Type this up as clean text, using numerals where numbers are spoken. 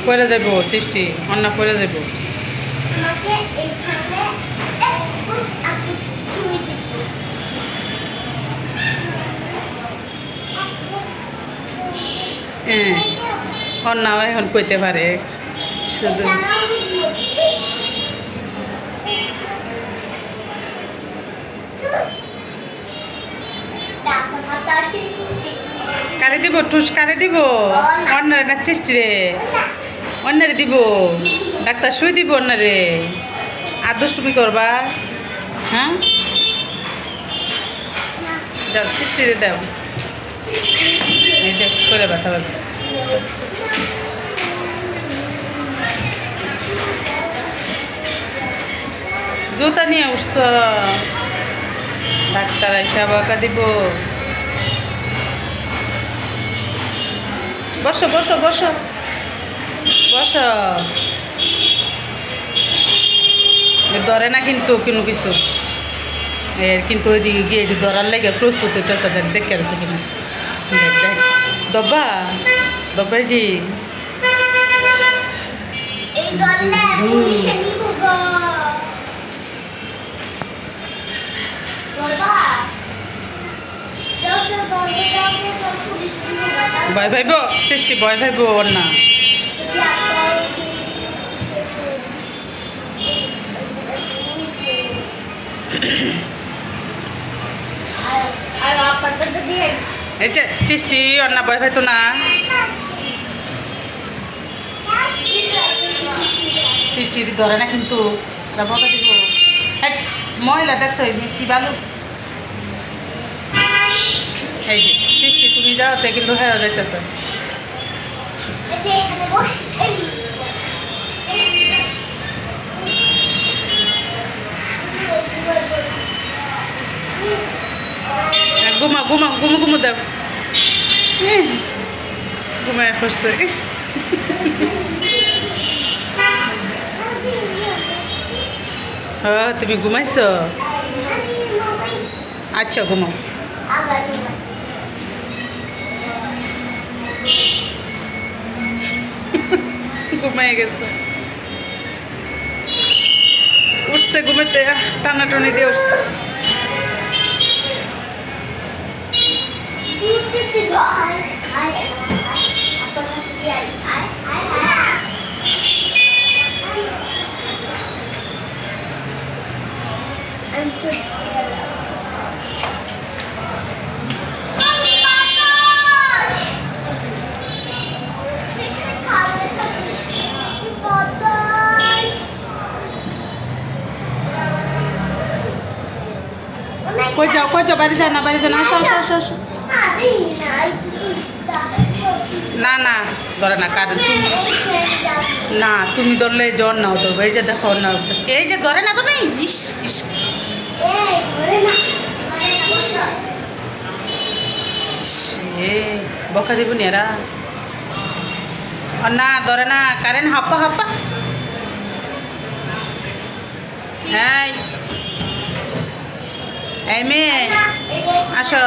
পড়ে যাব সৃষ্টি অন্না পড়ে যাব অন্নাও এখন কইতে পারে শুধু কারে দিব টুস কারে দিব অন্যারে না সৃষ্টি রে অন্যারে দিব ডাক্তার শুই দিব অন্যারে আর দুষ্টুমি করবা হ্যাঁ দাও সৃষ্টি রে দাও এই যে করে ব্যথা ব্যথা জুতা নিয়ে উঠছ ডাক্তার আইসা বকা দিব বসো বসো বসো বসো ধরে না কিন্তু কোনো কিছু এর কিন্তু ওইদিকে গিয়ে ধরার লেগে প্রস্তুত হইতেছে দেখে রয়েছে কিনা দেখ দব্বা দব্বা এটি ভয় ভাইব চেষ্টি ভয় ভাইব ওর না এই যে চেষ্টি ওর না ভয় ভাইতো না চেষ্টি ধরে না কিন্তু বকা দিব মহিলা দেখছো কি ভালো এই যে সৃষ্টি তুমি যাওতে কিন্তু হয়ে যাইতেছে ঘুমা ঘুমা ঘুমো ঘুমো দাও ঘুমায় পড়ছে তুমি ঘুমাইছো আচ্ছা ঘুমাও ঘুমাই গেছে উঠছে ঘুমাইতে টানাটানি দিয়ে উঠছে কই যাও বাড়ি যাও না আসো আসো আসো আসো না না ধরে না কারণ তুমি না তুমি ধরলে জ্বর নাও ধরবো এই যে দেখো না এই যে ধরে না তো নেই ইস ইস বকা দিব নি এরা না ধরে না কারেন্ট হাপ্পা হাপ্পা এই মেয়ে আসো